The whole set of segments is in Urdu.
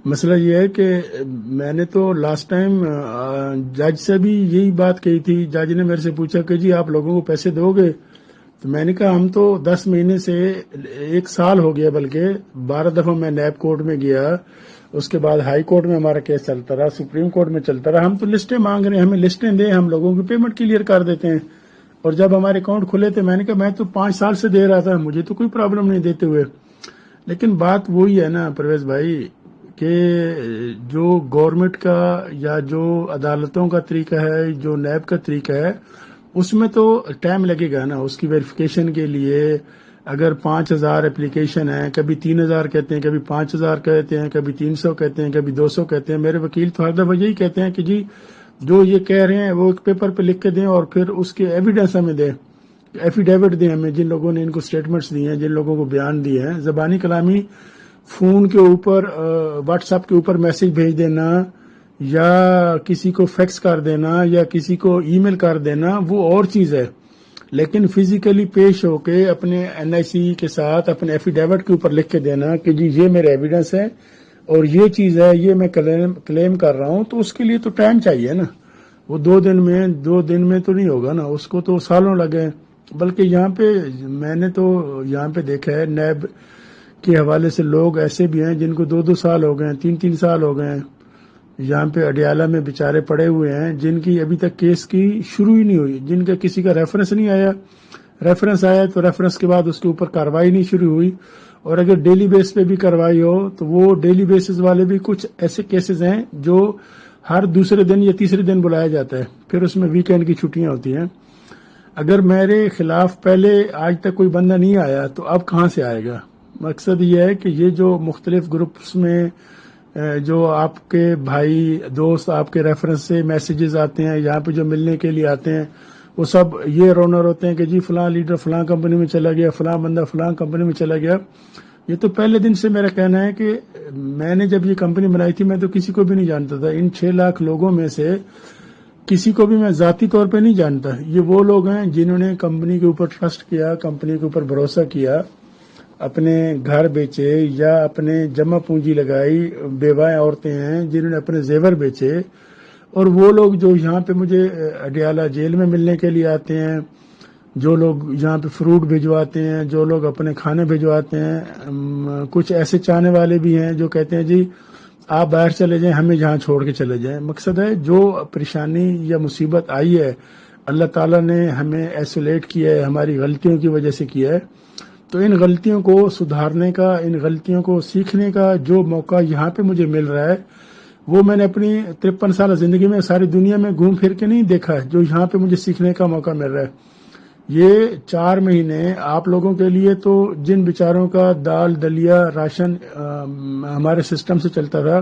مسئلہ یہ ہے کہ میں نے تو لاسٹ ٹائم جج سے بھی یہی بات کہی تھی. جج نے میرے سے پوچھا کہ جی آپ لوگوں کو پیسے دو گے؟ تو میں نے کہا ہم تو 10 مہینے سے 1 سال ہو گیا، بلکہ 12 دفعہ میں نیب کورٹ میں گیا، اس کے بعد ہائی کورٹ میں ہمارا کیس چلتا رہا، سپریم کورٹ میں چلتا رہا. ہم تو لسٹیں مانگ رہے ہیں، ہمیں لسٹیں دیں، ہم لوگوں کی پیمنٹ کلیئر کر دیتے ہیں. اور جب ہمارے اکاؤنٹ کھلے تھے میں نے کہا میں تو 5 سال سے دے رہا تھا، مجھے تو کوئی پرابلم نہیں دیتے ہوئے. لیکن بات وہی ہے نا پرویز بھائی کہ جو گورنمنٹ کا یا جو عدالتوں کا طریقہ ہے، جو نیب کا طریقہ ہے، اس میں تو ٹائم لگے گا نا اس کی ویریفیکیشن کے لیے. اگر 5,000 اپلیکیشن ہیں، کبھی 3,000 کہتے ہیں، کبھی 5,000 کہتے ہیں، کبھی 300 کہتے ہیں، کبھی 200 کہتے ہیں. میرے وکیل تو ہر دفعہ یہی کہتے ہیں کہ جی جو یہ کہہ رہے ہیں وہ ایک پیپر پہ لکھ کے دیں اور پھر اس کے ایویڈنس ہمیں دیں، ایفیڈیوٹ دیں ہمیں، جن لوگوں نے ان کو اسٹیٹمنٹس دیے ہیں، جن لوگوں کو بیان دیے ہیں. زبانی کلامی فون کے اوپر واٹس ایپ کے اوپر میسج بھیج دینا یا کسی کو فیکس کر دینا یا کسی کو ای میل کر دینا وہ اور چیز ہے. لیکن فزیکلی پیش ہو کے اپنے این آئی سی کے ساتھ اپنے ایفیڈیوٹ کے اوپر لکھ کے دینا کہ جی یہ میرے ایویڈنس ہے اور یہ چیز ہے، یہ میں کلیم کر رہا ہوں، تو اس کے لیے تو ٹائم چاہیے نا. وہ 2 دن میں تو نہیں ہوگا نا، اس کو تو سالوں لگے. بلکہ یہاں پہ میں نے تو یہاں پہ دیکھا ہے نیب کے حوالے سے لوگ ایسے بھی ہیں جن کو 2 سال ہو گئے ہیں، 3 سال ہو گئے ہیں. یہاں پہ اڈیالہ میں بیچارے پڑے ہوئے ہیں جن کی ابھی تک کیس کی شروع ہی نہیں ہوئی، جن کا کسی کا ریفرنس نہیں آیا. ریفرنس آیا تو ریفرنس کے بعد اس کے اوپر کاروائی نہیں شروع ہوئی. اور اگر ڈیلی بیس پہ بھی کاروائی ہو تو وہ ڈیلی بیسز والے بھی کچھ ایسے کیسز ہیں جو ہر دوسرے دن یا تیسرے دن بلایا جاتا ہے، پھر اس میں ویکینڈ کی چھٹیاں ہوتی ہیں. اگر میرے خلاف پہلے آج تک کوئی بندہ نہیں آیا تو اب کہاں سے آئے گا؟ مقصد یہ ہے کہ یہ جو مختلف گروپس میں جو آپ کے بھائی دوست آپ کے ریفرنس سے میسیجز آتے ہیں، یہاں پہ جو ملنے کے لیے آتے ہیں، وہ سب یہ رونر ہوتے ہیں کہ جی فلاں لیڈر فلاں کمپنی میں چلا گیا، فلاں بندہ فلاں کمپنی میں چلا گیا. یہ تو پہلے دن سے میرا کہنا ہے کہ میں نے جب یہ کمپنی بنائی تھی میں تو کسی کو بھی نہیں جانتا تھا. ان 6 لاکھ لوگوں میں سے کسی کو بھی میں ذاتی طور پہ نہیں جانتا. یہ وہ لوگ ہیں جنہوں نے کمپنی کے اوپر ٹرسٹ کیا، کمپنی کے اوپر بھروسہ کیا، اپنے گھر بیچے یا اپنے جمع پونجی لگائی. بیوائیں عورتیں ہیں جنہوں نے اپنے زیور بیچے. اور وہ لوگ جو یہاں پہ مجھے اڈیالہ جیل میں ملنے کے لیے آتے ہیں، جو لوگ یہاں پہ فروٹ بھجواتے ہیں، جو لوگ اپنے کھانے بھجواتے ہیں، کچھ ایسے چاہنے والے بھی ہیں جو کہتے ہیں جی آپ باہر چلے جائیں، ہمیں جہاں چھوڑ کے چلے جائیں. مقصد ہے جو پریشانی یا مصیبت آئی ہے اللہ تعالیٰ نے ہمیں ایسولیٹ کیا ہے، ہماری غلطیوں کی وجہ سے کیا ہے. تو ان غلطیوں کو سدھارنے کا، ان غلطیوں کو سیکھنے کا جو موقع یہاں پہ مجھے مل رہا ہے وہ میں نے اپنی 53 سالہ زندگی میں ساری دنیا میں گھوم پھر کے نہیں دیکھا ہے جو یہاں پہ مجھے سیکھنے کا موقع مل رہا ہے. یہ 4 مہینے آپ لوگوں کے لیے تو جن بیچاروں کا دال دلیا راشن ہمارے سسٹم سے چلتا تھا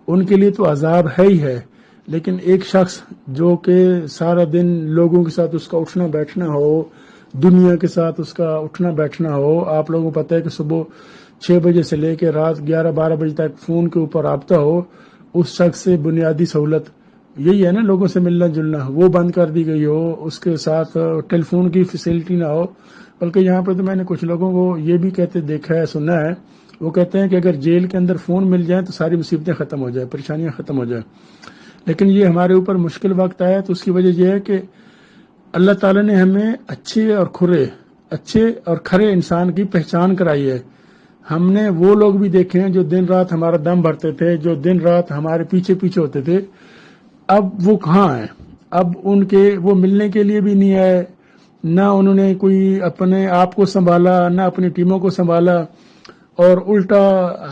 ان کے لیے تو عذاب ہے ہی ہے. لیکن ایک شخص جو کہ سارا دن لوگوں کے ساتھ اس کا اٹھنا بیٹھنا ہو، دنیا کے ساتھ اس کا اٹھنا بیٹھنا ہو، آپ لوگوں کو پتہ ہے کہ صبح 6 بجے سے لے کے رات 11-12 بجے تک فون کے اوپر رابطہ ہو، اس شخص سے بنیادی سہولت یہی ہے نا لوگوں سے ملنا جلنا، وہ بند کر دی گئی ہو، اس کے ساتھ ٹیلی فون کی فیسلٹی نہ ہو. بلکہ یہاں پہ تو میں نے کچھ لوگوں کو یہ بھی کہتے دیکھا ہے، سنا ہے، وہ کہتے ہیں کہ اگر جیل کے اندر فون مل جائیں تو ساری مصیبتیں ختم ہو جائیں، پریشانیاں ختم ہو جائیں. لیکن یہ ہمارے اوپر مشکل وقت آیا تو اس کی وجہ یہ ہے کہ اللہ تعالیٰ نے ہمیں اچھے اور کھرے انسان کی پہچان کرائی ہے. ہم نے وہ لوگ بھی دیکھے ہیں جو دن رات ہمارا دم بھرتے تھے، جو دن رات ہمارے پیچھے ہوتے تھے. اب وہ کہاں ہیں؟ اب ان کے وہ ملنے کے لیے بھی نہیں آئے، نہ انہوں نے کوئی اپنے آپ کو سنبھالا، نہ اپنی ٹیموں کو سنبھالا، اور الٹا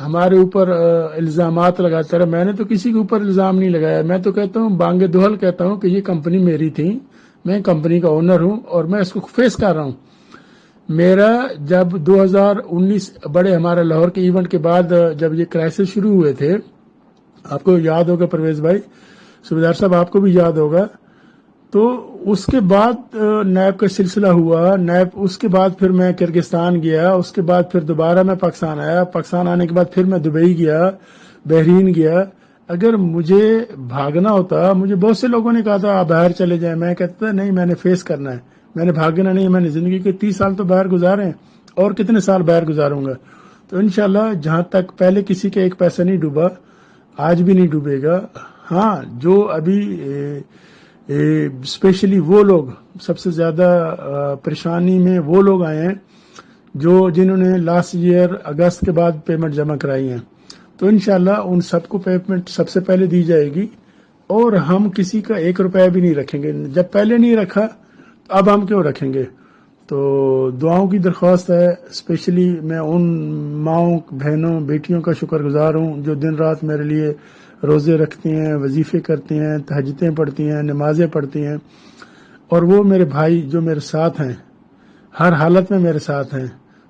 ہمارے اوپر الزامات لگاتا رہا. میں نے تو کسی کے اوپر الزام نہیں لگایا. میں تو کہتا ہوں بانگ دہل کہتا ہوں کہ یہ کمپنی میری تھی، میں کمپنی کا اونر ہوں اور میں اس کو فیس کر رہا ہوں. میرا جب 2019 بڑے ہمارے لاہور کے ایونٹ کے بعد جب یہ کرائسس شروع ہوئے تھے، آپ کو یاد ہوگا پرویز بھائی، صوبیدار صاحب آپ کو بھی یاد ہوگا، تو اس کے بعد نیب کا سلسلہ ہوا. نیب اس کے بعد پھر میں کرگستان گیا، اس کے بعد پھر دوبارہ میں پاکستان آیا. پاکستان آنے کے بعد پھر میں دبئی گیا، بحرین گیا. اگر مجھے بھاگنا ہوتا، مجھے بہت سے لوگوں نے کہا تھا آپ باہر چلے جائیں، میں کہتا تھا نہیں، میں نے فیس کرنا ہے، میں نے بھاگنا نہیں. میں نے زندگی کے 30 سال تو باہر گزارے ہیں اور کتنے سال باہر گزاروں گا. تو انشاءاللہ جہاں تک پہلے کسی کا ایک پیسہ نہیں ڈوبا آج بھی نہیں ڈوبے گا. ہاں جو ابھی اسپیشلی وہ لوگ سب سے زیادہ پریشانی میں وہ لوگ آئے ہیں جنہوں نے لاسٹ ایئر اگست کے بعد پیمنٹ جمع کرائی ہیں. تو انشاءاللہ ان سب کو پیمنٹ سب سے پہلے دی جائے گی اور ہم کسی کا 1 روپیہ بھی نہیں رکھیں گے. جب پہلے نہیں رکھا تو اب ہم کیوں رکھیں گے. تو دعاؤں کی درخواست ہے. اسپیشلی میں ان ماؤں بہنوں بیٹیوں کا شکر گزار ہوں جو دن رات میرے لیے روزے رکھتی ہیں, وظیفے کرتی ہیں, تہجدیں پڑھتی ہیں, نمازیں پڑھتی ہیں. اور وہ میرے بھائی جو میرے ساتھ ہیں, ہر حالت میں میرے ساتھ ہیں,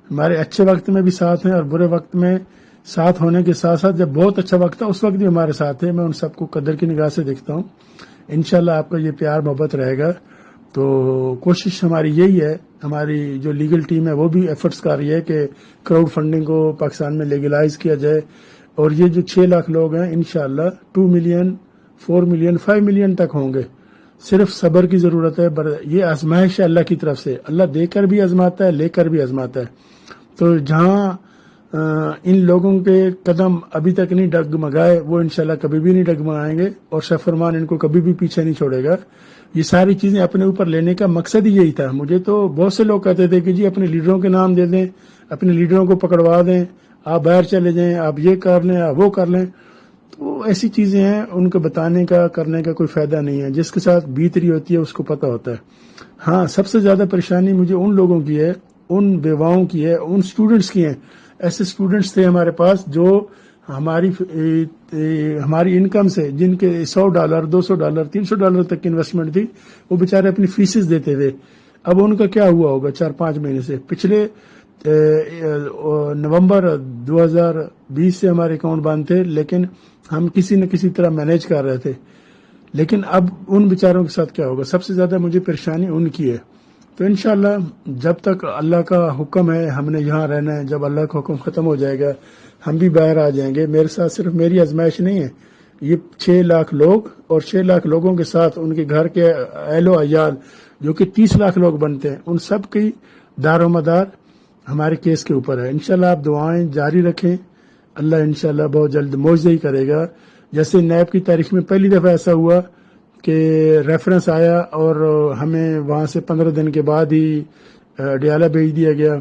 ہمارے اچھے وقت میں بھی ساتھ ہیں اور برے وقت میں ساتھ ہونے کے ساتھ ساتھ جب بہت اچھا وقت ہے اس وقت بھی ہمارے ساتھ ہے. میں ان سب کو قدر کی نگاہ سے دیکھتا ہوں. انشاءاللہ آپ کا یہ پیار محبت رہے گا. تو کوشش ہماری یہی ہے, ہماری جو لیگل ٹیم ہے وہ بھی ایفرٹس کر رہی ہے کہ کراؤڈ فنڈنگ کو پاکستان میں لیگلائز کیا جائے. اور یہ جو 6 لاکھ لوگ ہیں انشاءاللہ 2 ملین 4 ملین 5 ملین تک ہوں گے. صرف صبر کی ضرورت ہے. یہ آزمائش ہے اللہ کی طرف سے. اللہ دے کر بھی آزماتا ہے, لے کر بھی آزماتا ہے. تو جہاں ان لوگوں کے قدم ابھی تک نہیں ڈگمگائے وہ انشاءاللہ کبھی بھی نہیں ڈگمگائیں گے اور شاہ فرمان ان کو کبھی بھی پیچھے نہیں چھوڑے گا. یہ ساری چیزیں اپنے اوپر لینے کا مقصد ہی یہی تھا. مجھے تو بہت سے لوگ کہتے تھے کہ جی اپنے لیڈروں کے نام دے دیں, اپنے لیڈروں کو پکڑوا دیں, آپ باہر چلے جائیں, آپ یہ کر لیں, آپ وہ کر لیں. تو ایسی چیزیں ہیں, ان کو بتانے کا کرنے کا کوئی فائدہ نہیں ہے. جس کے ساتھ بیت رہی ہوتی ہے اس کو پتہ ہوتا ہے. ہاں سب سے زیادہ پریشانی مجھے ان لوگوں کی ہے, ان بیواؤں کی ہے, ان سٹوڈنٹس کی ہیں. ایسے سٹوڈنٹس تھے ہمارے پاس جو ہماری انکم سے جن کے $100 $200 $300 تک کی انویسٹمنٹ تھی وہ بیچارے اپنی فیسز دیتے تھے. اب ان کا کیا ہوا ہوگا 4-5 مہینے سے. پچھلے نومبر 2020 سے ہمارے اکاؤنٹ بند تھے لیکن ہم کسی نہ کسی طرح مینیج کر رہے تھے. لیکن اب ان بیچاروں کے ساتھ کیا ہوگا. سب سے زیادہ مجھے پریشانی ان کی ہے. تو انشاءاللہ جب تک اللہ کا حکم ہے ہم نے یہاں رہنا ہے. جب اللہ کا حکم ختم ہو جائے گا ہم بھی باہر آ جائیں گے. میرے ساتھ صرف میری آزمائش نہیں ہے, یہ 6 لاکھ لوگ اور 6 لاکھ لوگوں کے ساتھ ان کے گھر کے اہل و عیال جو کہ 30 لاکھ لوگ بنتے ہیں, ان سب کی دار و مدار ہمارے کیس کے اوپر ہے. انشاءاللہ آپ دعائیں جاری رکھیں. اللہ انشاءاللہ بہت جلد معجزہ ہی کرے گا. جیسے نیب کی تاریخ میں پہلی دفعہ ایسا ہوا کہ ریفرنس آیا اور ہمیں وہاں سے 15 دن کے بعد ہی ڈیالہ بھیج دیا گیا.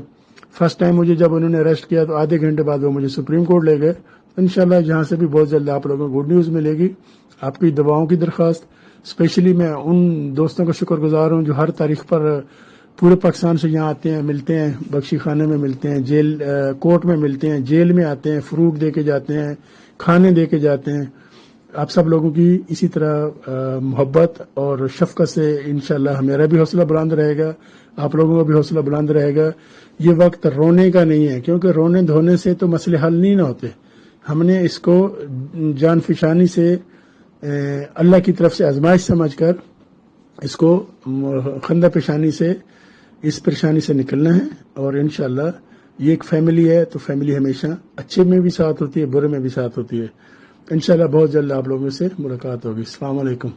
فرسٹ ٹائم مجھے جب انہوں نے اریسٹ کیا تو آدھے گھنٹے بعد وہ مجھے سپریم کورٹ لے گئے. انشاءاللہ جہاں سے بھی بہت جلد آپ لوگوں کو گڈ نیوز ملے گی. آپ کی دعاؤں کی درخواست. اسپیشلی میں ان دوستوں کا شکر گزار ہوں جو ہر تاریخ پر پورے پاکستان سے یہاں آتے ہیں, ملتے ہیں, بخشی خانے میں ملتے ہیں, جیل کورٹ میں ملتے ہیں, جیل میں آتے ہیں, فروٹ دے کے جاتے ہیں, کھانے دے کے جاتے ہیں. آپ سب لوگوں کی اسی طرح محبت اور شفقت سے انشاءاللہ میرا بھی حوصلہ بلند رہے گا, آپ لوگوں کا بھی حوصلہ بلند رہے گا. یہ وقت رونے کا نہیں ہے کیونکہ رونے دھونے سے تو مسئلے حل نہیں نہ ہوتے. ہم نے اس کو جان فشانی سے اللہ کی طرف سے آزمائش سمجھ کر اس کو خندہ پیشانی سے اس پریشانی سے نکلنا ہے. اور انشاءاللہ یہ ایک فیملی ہے تو فیملی ہمیشہ اچھے میں بھی ساتھ ہوتی ہے, برے میں بھی ساتھ ہوتی ہے. انشاءاللہ بہت جلد آپ لوگوں سے ملاقات ہوگی. السلام علیکم.